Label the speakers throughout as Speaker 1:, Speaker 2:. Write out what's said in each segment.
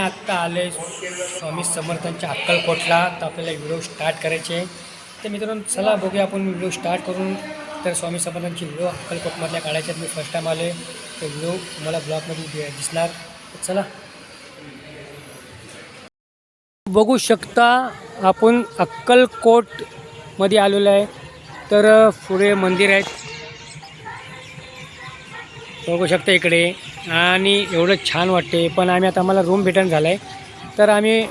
Speaker 1: आत्ता आले स्वामी समर्थांच्या अक्कलकोटला, तर आपल्याला व्हिडिओ स्टार्ट करायचे आहे. तर मित्रांनो चला बघूया आपण व्हिडिओ स्टार्ट करून. तर स्वामी समर्थांची व्हिडिओ अक्कलकोटमधल्या काढायच्यात. मी फर्स्ट टाईम आले तर व्हिडिओ तुम्हाला ब्लॉगमध्ये दिसणार. तर चला बघू शकता आपण अक्कलकोटमध्ये आलेलो आहे. तर पुढे मंदिर आहेत बघू शकता इकडे, आणि एवढं छान वाटते. पण आता आम्हाला रूम भेटणं झालं आहे, तर आम्ही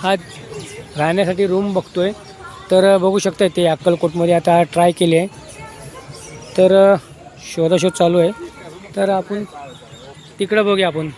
Speaker 1: आज राहण्यासाठी रूम बघतो आहे. तर बघू शकता ते अक्कलकोटमध्ये आता ट्राय केले आहे, तर शोधाशोध चालू आहे. तर आपण तिकडं बघूया आपण.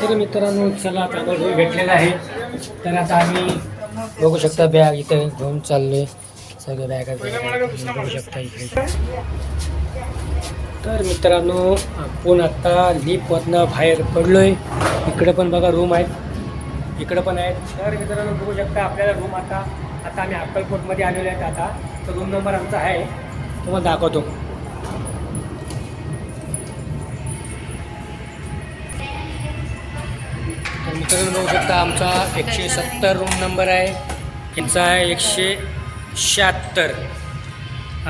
Speaker 1: तर मित्रांनो चला आता आम्हाला भेटलेला आहे. तर आता आम्ही बघू शकता बॅग इथे घेऊन चाललोय. सगळे बॅग बघू शकता इकडे. तर मित्रांनो आपण आता लिफ्टमधनं बाहेर पडलोय. इकडे पण बघा रूम आहेत, इकडे पण आहेत. तर मित्रांनो बघू शकता आपल्याला रूम आता आम्ही अक्कलकोटमध्ये आलेलो आहेत. आता तर रूम नंबर आमचा आहे, तुम्हाला दाखवतो. तर मित्रांनो बघू शकता आमचा 170 रूम नंबर आहे, यांचा आहे 176.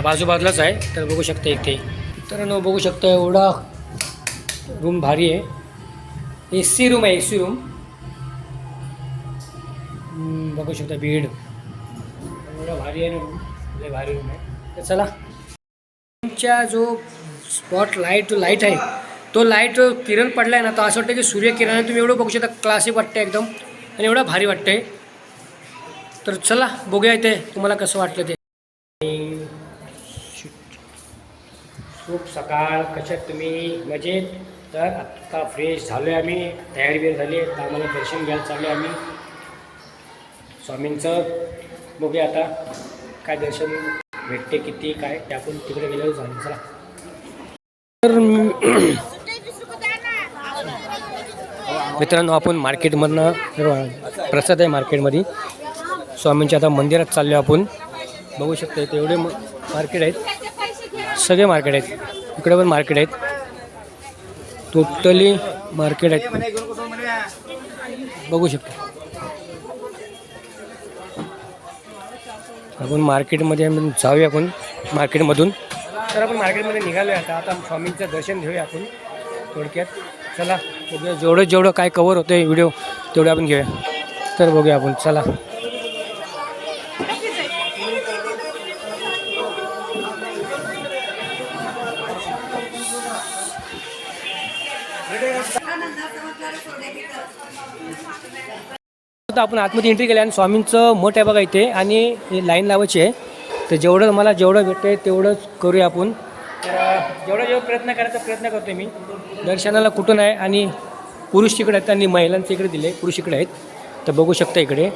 Speaker 1: बाजूबाजूलाच आहे. तर बघू शकता इथे. मित्रांनो बघू शकता एवढा रूम भारी आहे. AC रूम आहे, AC रूम बघू शकता. बेड एवढा भारी आहे ना रूम, लय भारी रूम आहे. तर चला तुमच्या जो स्पॉट लाईट जो लाईट आहे तो लाईट किरण पडला आहे ना, तर असं वाटतं की सूर्यकिरण आहे. तुम्ही एवढं बघू शकता, क्लासिक वाटतं एकदम, आणि एवढं भारी वाटतं आहे. तर चला बघूया इथे तुम्हाला कसं वाटलं ते. खूप सकाळ कशात तुम्ही मजेत. तर आत्ता फ्रेश झालो आहे आम्ही, तयारी बिर झाली आहे. तर आम्हाला दर्शन घ्यायला चाललो आहे आम्ही स्वामींचं. बघूया आता काय दर्शन भेटते, किती काय ते आपण तिकडे गेल्यावर झालं. चला. तर मित्रांनो आपण मार्केटमधनं, प्रसाद आहे मार्केटमध्ये स्वामींच्या, आता मंदिरात चाललो आपण. बघू शकता इथे एवढे मार्केट आहेत, सगळे मार्केट आहेत. इकडे पण मार्केट आहेत, टोटली मार्केट आहेत बघू शकता. आपण मार्केटमध्ये जाऊया आपण मार्केटमधून. तर आपण मार्केटमध्ये निघालो आहे आता स्वामींचं दर्शन घेऊया आपण थोडक्यात. चला बघूया जेवढं काय कवर होतं आहे व्हिडिओ तेवढं आपण घेऊया. तर बघूया आपण. चला आपण आतमध्ये एंट्री केली आणि स्वामींचं मठ आहे बघा इथे, आणि लाईन लावायची आहे. तर जेवढं भेटतं आहे तेवढंच करूया आपण. तर जेवढा प्रयत्न करायचा प्रयत्न करतो मी. दर्शनाला कुठून आहे, आणि पुरुष तिकडे आहेत आणि महिलांचे इकडे दिले, पुरुष इकडे आहेत. तर बघू शकता इकडे.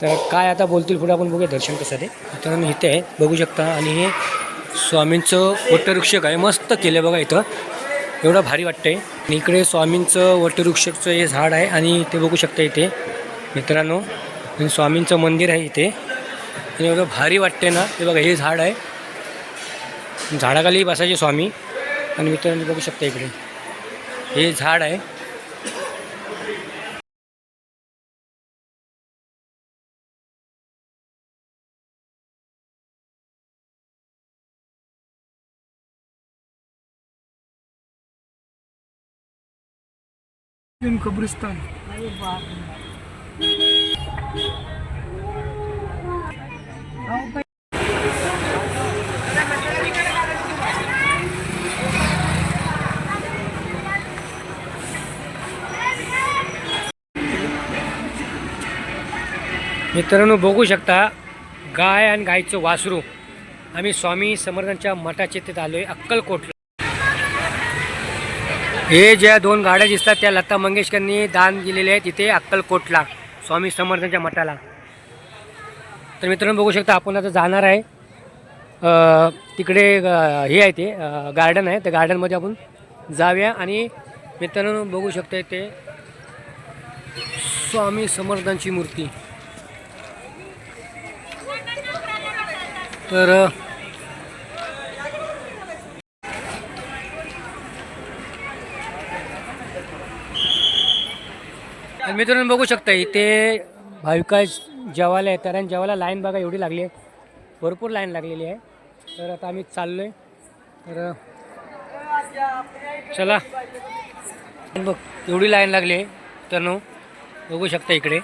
Speaker 1: तर काय आता बोलतील पुढे आपण बघूया दर्शन कसं आहे. मित्रांनो इथे आहे बघू शकता, आणि हे स्वामींचं वटवृक्षक आहे, मस्त केलं बघा इथं, एवढं भारी वाटतंय. आणि इकडे स्वामींचं वटवृक्षचं हे झाड आहे, आणि ते बघू शकता इथे मित्रांनो. आणि स्वामींचं मंदिर आहे इथे, आणि एवढं भारी वाटते ना. हे बघा हे झाड आहे, झाडाखाली बसायचे स्वामी. आणि मित्रांनो बघू शकता इकडे हे झाड आहे.
Speaker 2: कब्रिस्तान.
Speaker 1: मित्रांनो बघू शकता गाय आणि गायचं वासरू. आम्ही स्वामी समर्थांच्या मठाचे तिथे आलो आहे अक्कलकोटला. हे ज्या 2 गाड्या दिसतात त्या लता मंगेशकरांनी दान दिलेले आहेत इथे अक्कलकोटला स्वामी समर्थांच्या मठाला. तर मित्रांनो बघू शकता आपण आता जाणार आहे तिकडे हे आहे ते गार्डन आहे. त्या गार्डनमध्ये आपण जाऊया आणि मित्रांनो बघू शकता ते स्वामी समर्थांची मूर्ती. तर मित्रांनो बघू शकता इथे भाविका जेवायला येतात आणि जेवायला लाईन बघा एवढी लागली आहे, भरपूर लाईन लागलेली आहे. तर आता आम्ही चाललो आहे. तर चला बघ एवढी लाईन लागली आहे. तर बघू शकता इकडे.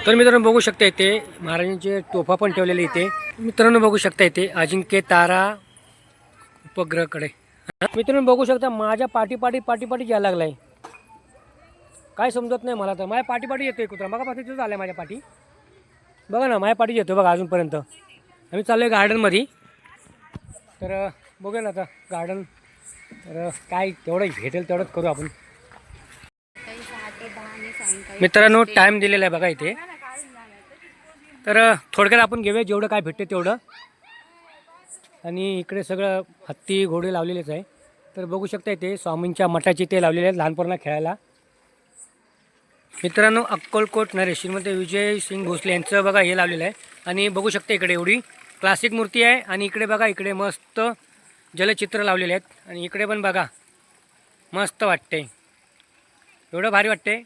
Speaker 1: तर मित्रांनो बघू शकता इथे महाराजांचे तोफा पण ठेवलेले इथे. मित्रांनो बघू शकता इथे अजिंक्य तारा उपग्रहाकडे. मित्रांनो बघू शकता माझ्या पाठी यायला लागलाय. काय समजत नाही मला. तर माझ्या पाठी येतोय कुत्रा. मग पाठी तिथं आलाय माझ्या पाठी. बघा ना माझ्या पाठी येतो बघा अजूनपर्यंत. आम्ही चाललो आहे गार्डनमध्ये. तर बघूया ना आता गार्डन. तर काय तेवढं भेटेल तेवढंच करू आपण. मित्रांनो टाईम दिलेला आहे बघा इथे. तर थोडक्यात आपण घेऊया जेवढं काय भेटते तेवढं. आणि इकडे सगळं हत्ती घोडे लावलेलेच आहे. तर बघू शकता इथे स्वामींच्या मठाचे ते लावलेले आहेत लहानपणाला खेळायला. मित्रांनो अक्कलकोट नरेशीमध्ये विजय सिंग भोसले यांचं बघा हे लावलेलं आहे. आणि बघू शकता इकडे एवढी क्लासिक मूर्ती आहे. आणि इकडे बघा इकडे मस्त जलचित्र लावलेले आहेत. आणि इकडे पण बघा मस्त वाटते, एवढं भारी वाटते,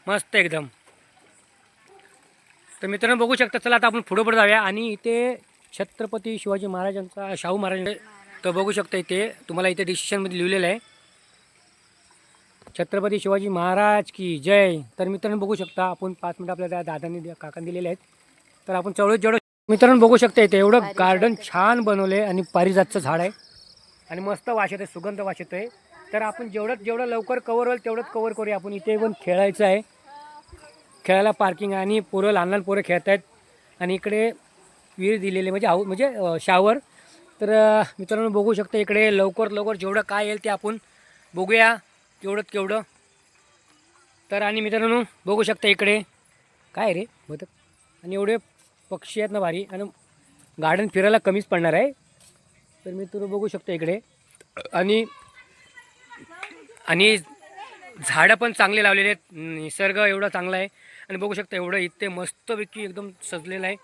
Speaker 1: मस्त एकदम. तर मित्रांनो बघू शकता. चला आता आपण पुढे जाऊया. आणि इथे छत्रपती शिवाजी महाराजांचा शाहू महाराज. तर बघू शकता इथे तुम्हाला इथे डिस्क्रिप्शनमध्ये लिहिलेलं आहे छत्रपती शिवाजी महाराज की जय. तर मित्रांनो बघू शकता आपण 5 मिनिट आपल्या त्या दादांनी काकांनी दिलेले आहेत. तर आपण जेवढं मित्रांनो बघू शकता इथे एवढं गार्डन छान बनवलं आहे. आणि पारिजातचं झाड आहे आणि मस्त वास येते, सुगंध वास येतो आहे. तर आपण जेवढं लवकर कवर होईल तेवढंच कवर करूया. आपण इथे पण खेळायचं आहे, खेळायला पार्किंग आहे आणि लहान पोरं खेळत आहेत. आणि इकडे विहीर दिलेले म्हणजे शावर. तर मित्रांनो बघू शकता इकडे लवकर जेवढं काय येईल ते आपण बघूया केवढं. तर आणि मित्रांनो बघू शकता इकडे काय रे बघत. आणि एवढे पक्षी आहेत ना भारी. आणि गार्डन फिरायला कमीच पडणार आहे. तर मित्रांनो बघू शकता इकडे. आणि झाडं पण चांगले लावलेले आहेत, निसर्ग एवढा चांगला आहे. आणि बघू शकता एवढं इथे मस्तपैकी एकदम सजलेलं आहे.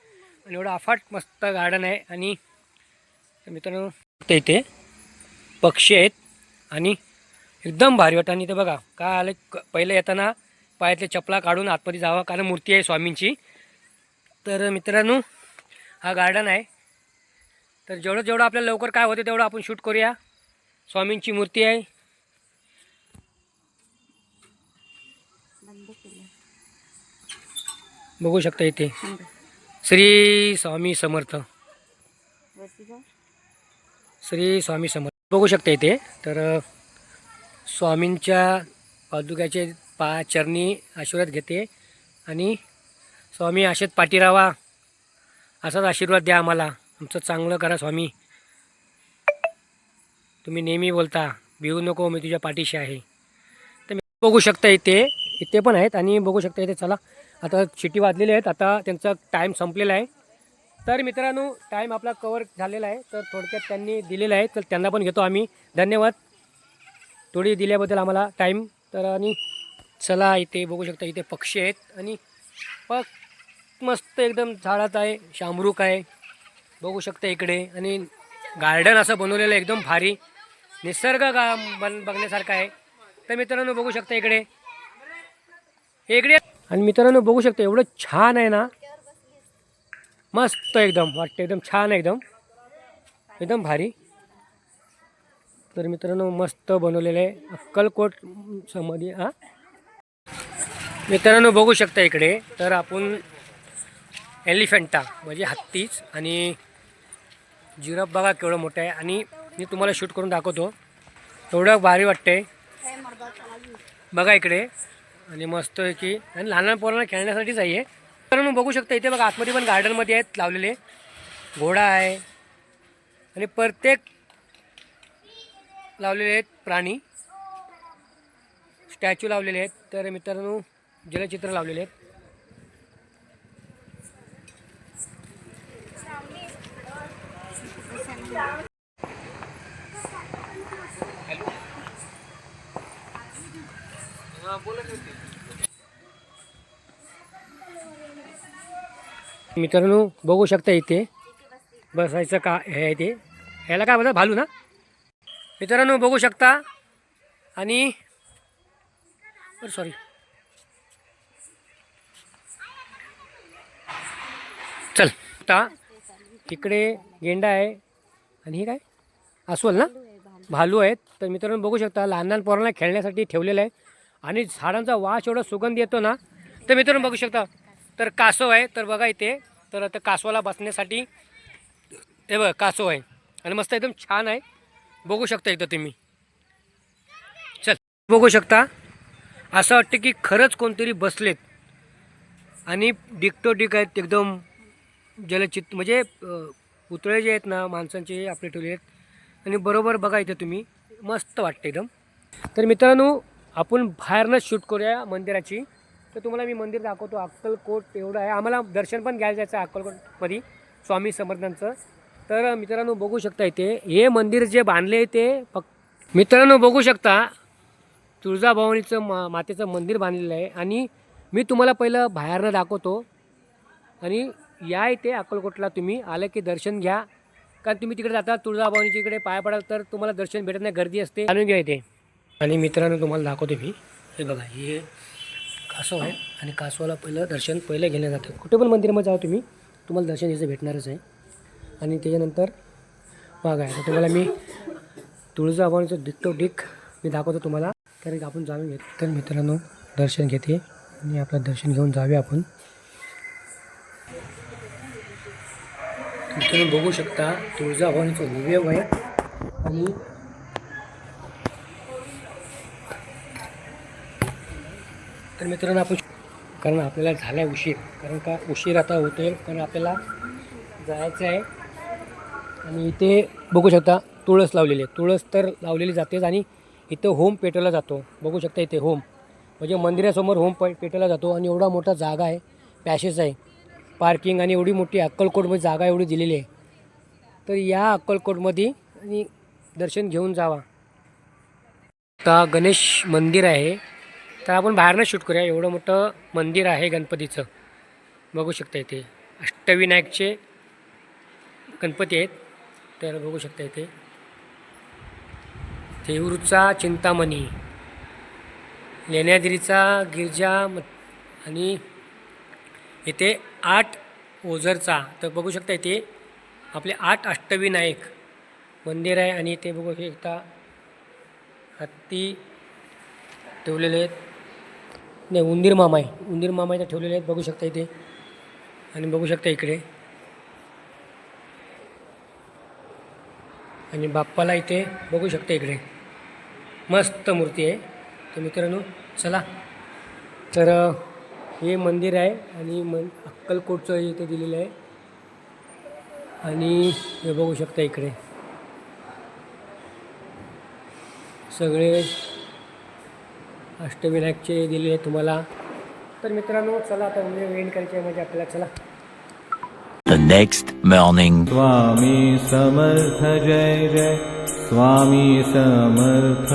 Speaker 1: आणि एवढं अफाट मस्त गार्डन आहे. आणि मित्रांनो इथे पक्षी आहेत आणि एकदम भारी वाटतं. आणि इथे बघा काय आलं, पहिलं येताना पायातले चपला काढून आतमध्ये जावा कारण मूर्ती आहे स्वामींची. तर मित्रांनो हा गार्डन आहे. तर जेवढं आपल्याला लवकर काय होते तेवढं आपण शूट करूया. स्वामींची मूर्ती आहे. बघू शकता इथे श्री स्वामी समर्थ, श्री स्वामी समर्थ बघू शकता इथे. तर स्वामींच्या पादुकाचे चरणी आशीर्वाद घेते. आणि स्वामी असेच पाठी राहावा, असाच आशीर्वाद द्या आम्हाला, आमचं चांगलं करा स्वामी. तुम्ही नेहमी बोलता भिवू नको, मी तुझ्या पाठीशी आहे. तर मी बघू शकता इथे पण आहेत. आणि बघू शकता इथे चला आता शिटी वाजलेली आहेत, आता त्यांचा टाईम संपलेला आहे. तर मित्रांनो टाईम आपला कवर झालेला आहे. तर थोडक्यात त्यांनी दिलेला आहे, तर त्यांना पण घेतो आम्ही. धन्यवाद थोडी दिल्याबद्दल आम्हाला टाईम. तर आणि चला इथे बघू शकता इथे पक्षी आहेत आणि मस्त एकदम झाडात आहे, शामरूक आहे बघू शकता इकडे. आणि गार्डन असं बनवलेलं आहे एकदम भारी, निसर्ग बघण्यासारखा आहे. तर मित्रांनो बघू शकता इकडे. आणि मित्रांनो बघू शकता एवढं छान आहे ना, मस्त एकदम वाटतं, एकदम छान आहे, एकदम भारी. तर मित्रांनो मस्त बनवलेलं आहे अक्कलकोट समाधी. मित्रांनो बघू शकता इकडे. तर आपण एलिफंटा म्हणजे हत्तीच आणि जिराफ बघा केवढं मोठं आहे. आणि मी तुम्हाला शूट करून दाखवतो, एवढं भारी वाटतंय. बघा इकडे आणि मस्त आहे की आणि लहान लहान पोरांना खेळण्यासाठीच आहे. तर बघू शकता इथे बघा आतमध्ये पण गार्डनमध्ये आहेत लावलेले. घोडा आहे आणि प्रत्येक लावलेले आहेत प्राणी, स्टॅच्यू लावलेले आहेत. तर मित्रांनो जलचित्र लावलेले आहेत. मित्रांनो बघू शकता इथे बसायचं का हे आहे ते, ह्याला काय बोलतात भालू ना. मित्रांनो बघू शकता आणि सॉरी चल आता इकडे गेंडा आहे आणि हे काय अस्वल ना, भालू आहेत. तर मित्रांनो बघू शकता लहान लहान पोरांना खेळण्यासाठी ठेवलेलं आहे आणि झाडांचा वास एवढा सुगंध येतो ना. तर मित्रांनो बघू शकता तर कासव आहे. तर बघा इथे तर आता कासवाला बसण्यासाठी हे बघा कासव आहे आणि मस्त एकदम छान आहे. बघू शकता इथं तुम्ही. चल बघू शकता असं वाटतं की खरंच कोणतरी बसलेत आणि डिक्टोडिक आहेत एकदम जलचित्र म्हणजे पुतळे जे आहेत ना माणसांचे आपले ठेवले आहेत आणि बरोबर बघा इथे तुम्ही मस्त वाटतं एकदम. तर मित्रांनो आपण बाहेरनंच शूट करूया मंदिराची. तर तुम्हाला मी मंदिर दाखवतो. अक्कलकोट एवढं आहे. आम्हाला दर्शन पण घ्यायला जायचं आहे अक्कलकोटमध्ये स्वामी समर्थांचं. तर मित्रांनो बघू शकता इथे हे मंदिर जे बांधले ते फक्त मित्रांनो बघू शकता तुळजाभवानीचं मातेचं मंदिर बांधलेलं आहे आणि मी तुम्हाला पहिलं बाहेरनं दाखवतो आणि या इथे अक्कलकोटला तुम्ही आलं की दर्शन घ्या. कारण तुम्ही तिकडे जाता तुळजाभवानीच्या इकडे पाया पडाल तर तुम्हाला दर्शन भेटत नाही, गर्दी असते. आणून घ्या इथे. आणि मित्रांनो तुम्हाला दाखवतो मी. हे बघा हे कासव आहे आणि कासवाला दर्शन पहिलं घेण्यात जातं. कुठे पण मंदिरामध्ये जाऊ तुम्ही तुम्हाला दर्शन याचं भेटणारच आहे. आणि त्याच्यानंतर बघा आता तुम्हाला मी तुळजाभवानीचं डिक्टोडिक मी दाखवतो तुम्हाला. तर आपण जाऊन घेतो. तर मित्रांनो दर्शन घेते आणि आपलं दर्शन घेऊन जाऊया आपण. तुम्ही बघू शकता तुळजाभवानीचं भव्य आहे आणि तर मित्रांनो आपण कारण आपल्याला झाला आहे उशीर, कारण का उशीर आता होतो आहे कारण आपल्याला जायचं आहे. आणि इथे बघू शकता तुळस लावलेली आहे. तुळस तर लावलेली जातेच आणि इथं होम पेटवला जातो. बघू शकता इथे होम म्हणजे मंदिरासमोर होम पेटवला जातो आणि एवढा मोठा जागा आहे, पॅसेज आहे, पार्किंग आणि एवढी मोठी अक्कलकोटमध्ये जागा एवढी दिलेली आहे. तर या अक्कलकोटमध्ये आणि दर्शन घेऊन जावा. आता गणेश मंदिर आहे तर आपण बाहेरनं शूट करूया. एवढं मोठं मंदिर आहे गणपतीचं. बघू शकता इथे अष्टविनायकचे गणपती आहेत. तर बघू शकता इथे देऊरचा चिंतामणी, लेण्याद्रीचा गिरजा आणि इथे 8 ओझरचा. तर बघू शकता इथे आपले 8 अष्टविनायक मंदिर आहे. आणि इथे बघू शकता हत्ती ठेवलेले आहेत, नाही उंदीर मामा आहे, उंदीर मामा इथे ठेवलेले आहेत. बघू शकता इथे आणि बघू शकता इकडे आणि बाप्पाला इथे बघू शकता इकडे मस्त मूर्ती आहे. तर मित्रांनो चला. तर हे मंदिर आहे आणि अक्कलकोटचं इथे दिलेलं आहे. आणि हे बघू शकता इकडे सगळे अष्टविनायकचे दिलेले आहे तुम्हाला. तर मित्रांनो चला आता वेळ करायची आहे म्हणजे आपल्याला. चला.
Speaker 2: The next morning.
Speaker 3: Swami Samarth जय जय स्वामी समर्थ.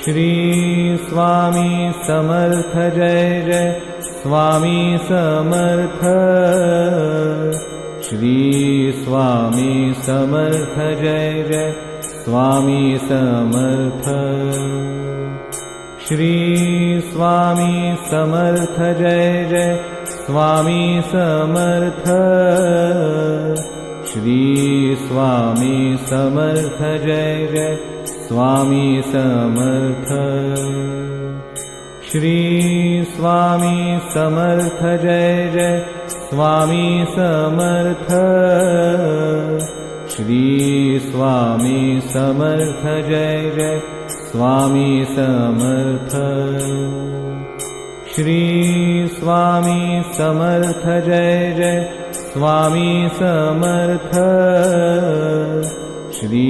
Speaker 3: श्री स्वामी समर्थ जय जय स्वामी समर्थ. श्री स्वामी समर्थ जय जय स्वामी समर्थ. श्री स्वामी समर्थ जय जय स्वामी समर्थ. श्री स्वामी समर्थ जय जय स्वामी समर्थ. श्री स्वामी समर्थ जय जय स्वामी समर्थ. श्री स्वामी समर्थ जय जय स्वामी समर्थ श्री स्वामी समर्थ जय जय स्वामी समर्थ श्री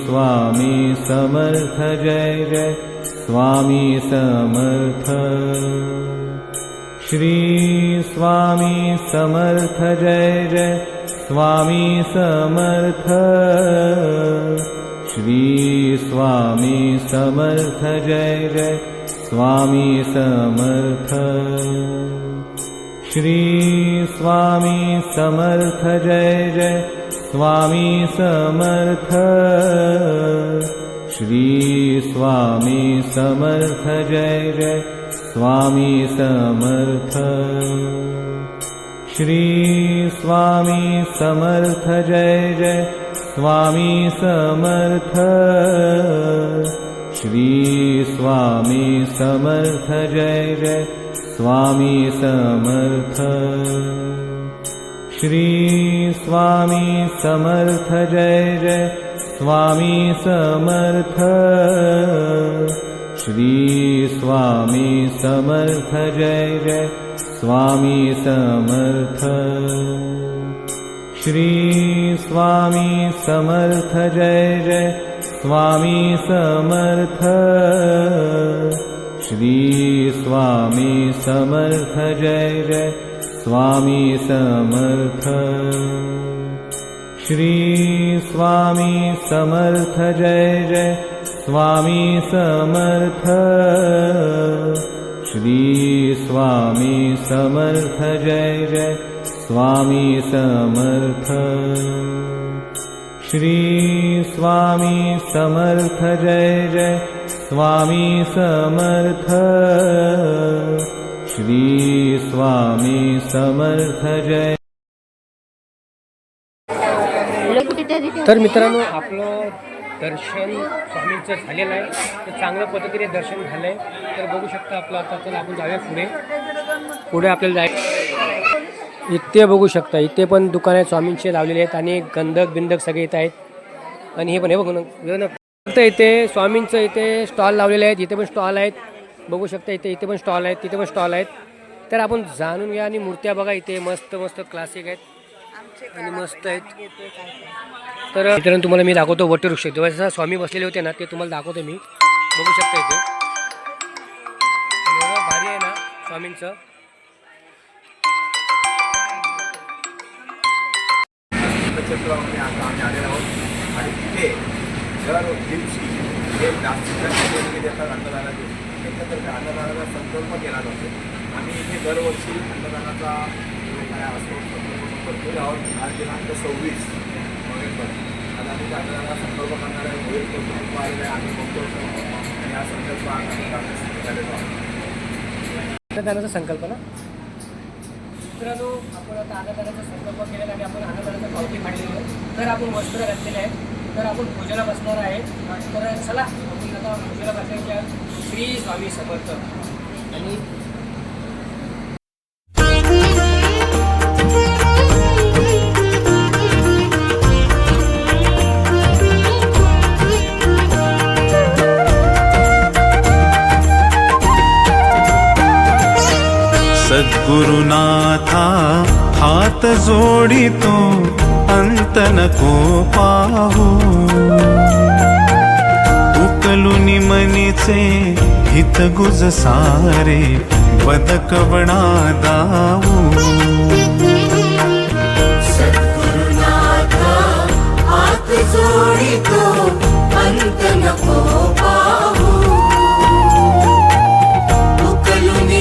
Speaker 3: स्वामी समर्थ जय जय स्वामी समर्थ श्री स्वामी समर्थ जय जय स्वामी समर्थ श्री स्वामी समर्थ जय जय स्वामी समर्थ श्री स्वामी समर्थ जय जय स्वामी समर्थ श्री स्वामी समर्थ जय जय स्वामी समर्थ श्री स्वामी समर्थ जय जय स्वामी समर्थ श्री स्वामी समर्थ जय जय स्वामी समर्थ श्री स्वामी समर्थ जय जय स्वामी समर्थ श्री स्वामी समर्थ जय जय स्वामी समर्थ श्री स्वामी समर्थ जय जय स्वामी समर्थ श्री स्वामी समर्थ जय जय स्वामी समर्थ श्री स्वामी समर्थ जय जय स्वामी समर्थ श्री स्वामी समर्थ जय जय स्वामी समर्थ श्री स्वामी समर्थ जय जय स्वामी समर्थ श्री स्वामी समर्थ जय.
Speaker 1: तर मित्रांनो, आपलं दर्शन स्वामींचं झालेलं आहे. तर चांगल्या पद्धतीने दर्शन झालं आहे. तर बघू शकता आपलं. आता चला आपण जाऊया पुढे आपल्याला जायचं. इथे बघू शकता, इथे पण दुकाने स्वामींचे लावलेले आहेत आणि गंधक बिंदक सगळे येत आहेत. आणि हे पण हे बघू तर इथे स्वामींचं इथे स्टॉल लावलेले आहेत. इथे पण स्टॉल आहेत बघू शकता. इथे पण स्टॉल आहेत, तिथे पण स्टॉल आहेत. तर आपण जाणून घ्या. आणि मूर्त्या बघा, इथे मस्त मस्त क्लासिक आहेत आणि मस्त आहेत. तर मित्रांनो, तुम्हाला मी दाखवतो वटवृक्ष. जेव्हा स्वामी बसलेले होते ना, ते तुम्हाला दाखवतो मी. बघू शकता इथे एवढं भारी आहे ना स्वामींचं.
Speaker 4: क्षेत्रामध्ये आता आम्ही आलेलो आहोत आणि तिथे दर दिवशी हे नाशिक देतात अन्नदानाचे. त्याच्यातर्फे अन्नदानाचा संकल्प केला जातो. आम्ही इथे दरवर्षी अन्नदानाचा जो काय असतो संकल्प करतो आहोत. आज दिनांक 26 नोव्हेंबर. आज आम्ही अन्नदानाचा संकल्प करणाऱ्या होईल कुटुंब आलेला आहे. आम्ही बघतो आणि हा संकल्प आम्ही झालेलो आहोत.
Speaker 1: अन्नदानाचा संकल्प ना मित्रांनो, आपण आता अन्नदानाचा संकल्प केलेला आणि आपण अन्नदानाचा पावती काढलेली आहे. तर आपण वस्त्र घातलेले आहे. तर आपण पूजेला बसणार आहे. तर चला आपण आता पूजेला बसण्याच्या श्री स्वामी समर्थ. आणि
Speaker 3: सद्गुरुनाथा हात जोडितो अंत नको पाहू. उकलुनी मनीचे हित गुज सारे बदकवणा दाऊ.
Speaker 5: सद्गुरुनाथा हात जोडितो अंत नको पाहू. उकलुनी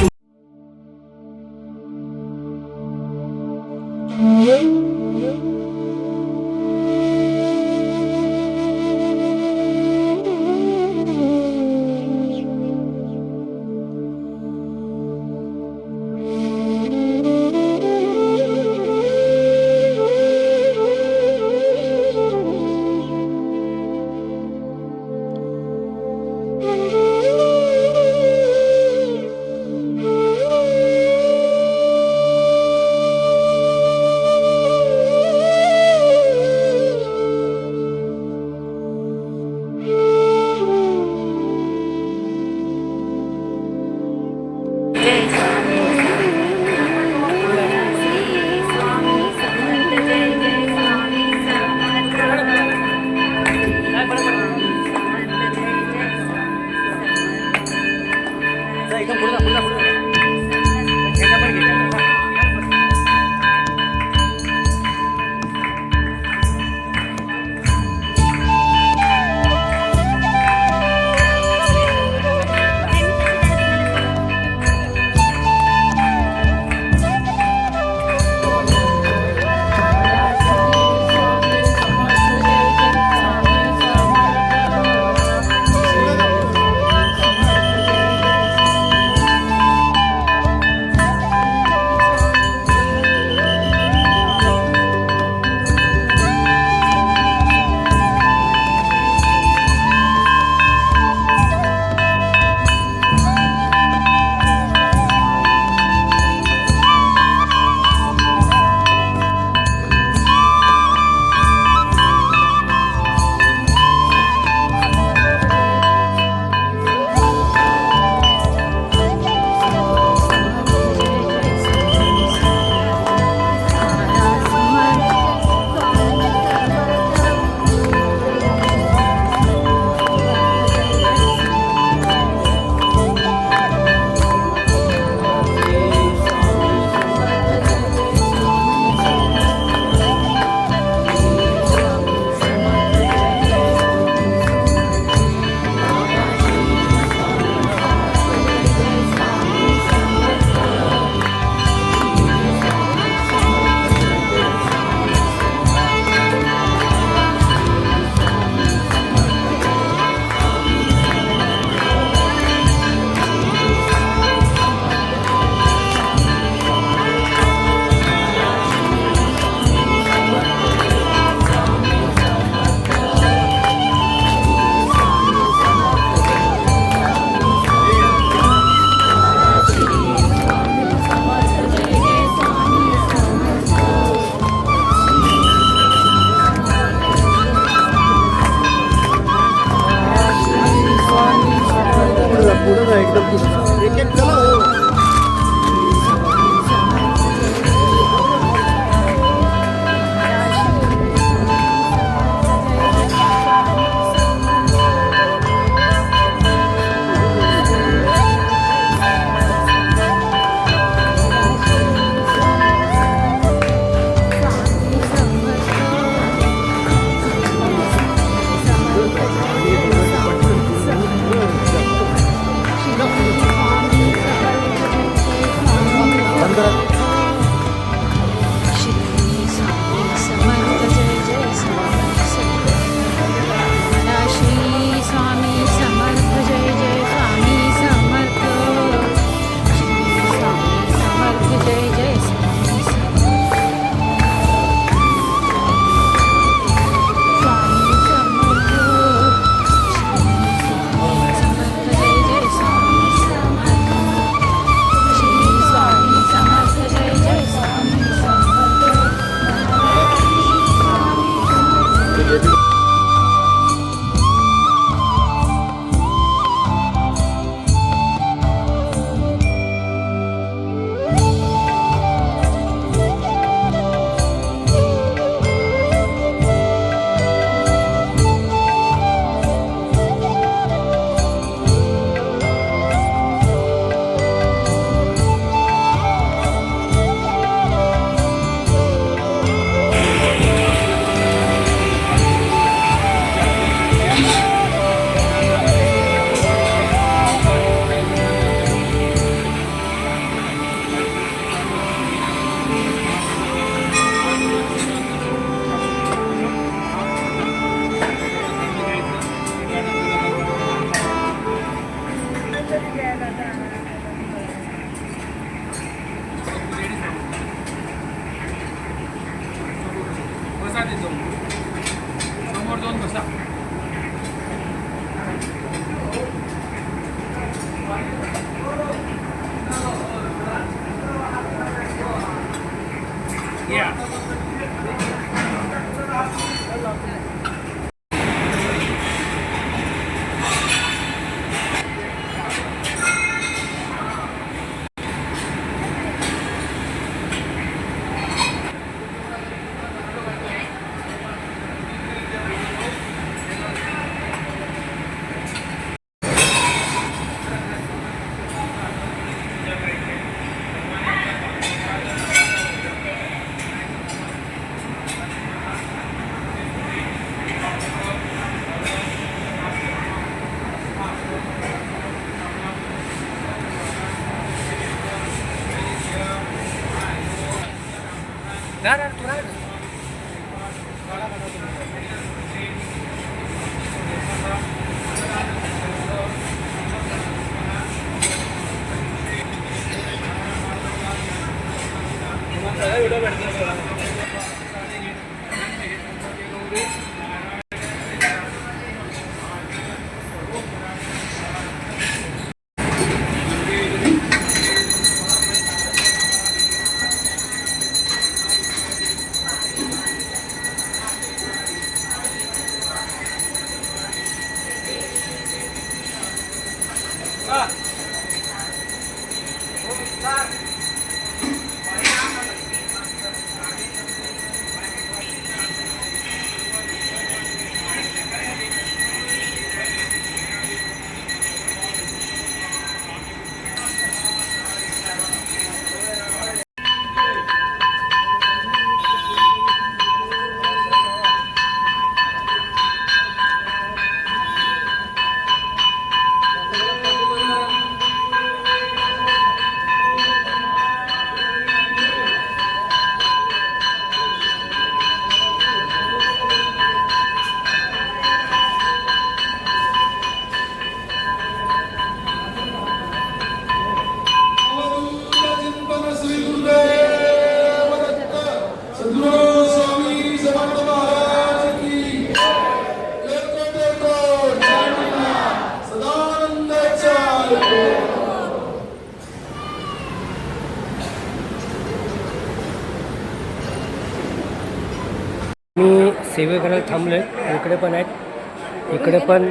Speaker 1: मी सेवे करायला थांबलो आहे. इकडे पण आहेत, इकडे पण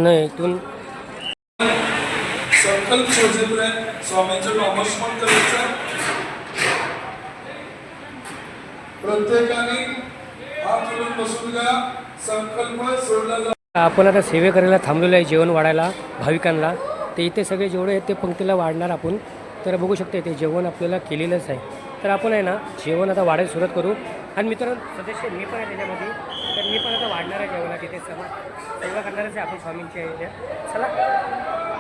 Speaker 1: नाही. इथून
Speaker 6: संकल्प सोजेपर्यंत स्वामींचं नामस्मरण करायचं. प्रत्येकाने हात जोडून बसून घ्या. संकल्प सोडला जातो.
Speaker 1: आपण आता सेवे करायला थांबलेलो आहे जेवण वाढायला भाविकांना. ते इथे सगळे जेवढे आहेत ते पंक्तीला वाढणार आपण. तर बघू शकते ते जेवण आपल्याला केलेलंच आहे. तर आपण आहे ना जेवण आता वाढायला सुरुवात करू. आणि मित्रांनो सदस्य मी पण आहे त्याच्यामध्ये. तर मी पण आता वाढणार आहे जेवणा तिथे सेवा करणारच आहे आपण स्वामींची आहे. चला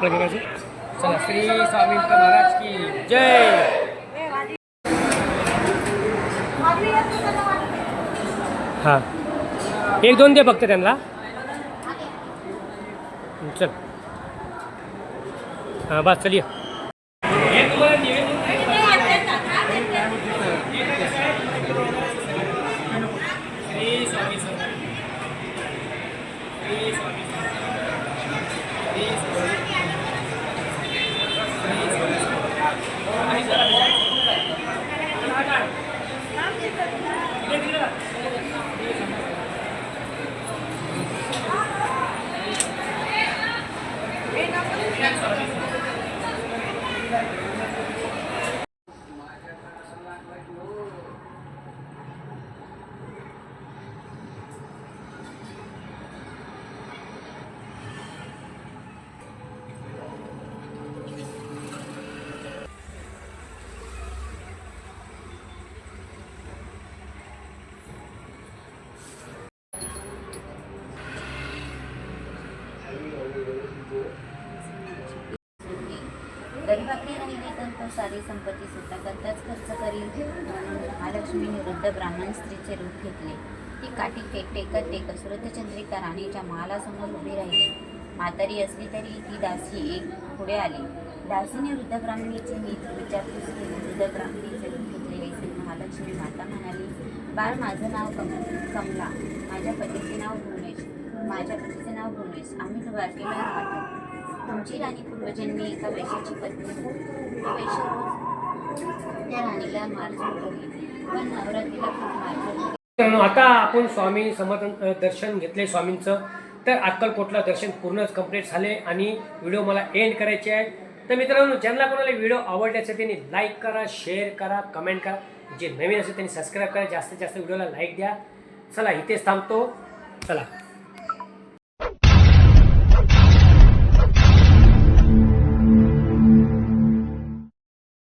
Speaker 1: प्रभूजी चला. श्री स्वामी महाराज की जय. हां 1-2 दे फक्त त्यांना. चल हां बस चलिए.
Speaker 7: गरिबाकडे राहिली तर तो सारी संपत्ती सुद्धा करताच खर्च करील. म्हणून महालक्ष्मीने वृद्ध ब्राह्मण स्त्रीचे रूप घेतले. ती काठी टेकत सुरतचंद्रिका राणीच्या महालासमोर उभी राहिली. म्हातारी असली तरी ती दासी एक पुढे आली. दासीने वृद्ध ब्राह्मणीची नीट विचारपूस केली. वृद्ध ब्राह्मणीचे रूप घेतलेले श्री महालक्ष्मी माता म्हणाली, बाळ माझं नाव कमला, माझ्या पतीचे नाव भुवनेश. आम्ही द्वारकेला राहतो. तुमची राणी पूर्वजन्मी एका वैश्याची पत्नी. ती वैश्य रोज त्या राणीला मारझोड करली, पण नवरात्रीला खूप मारझोड.
Speaker 1: मित्रांनो आता आपण स्वामी समर्थ दर्शन घेतले स्वामींचं. तर अक्कलकोटला दर्शन पूर्णच कंप्लीट झाले आणि व्हिडिओ मला एंड करायचे आहे. तर मित्रांनो ज्यांना कोणाला व्हिडिओ आवडले असेल त्यांनी लाईक करा, शेअर करा, कमेंट करा. जे नवीन असेल त्यांनी सबस्क्राईब करा. जास्तीत जास्त व्हिडिओला लाईक द्या. चला इथेच थांबतो. चला.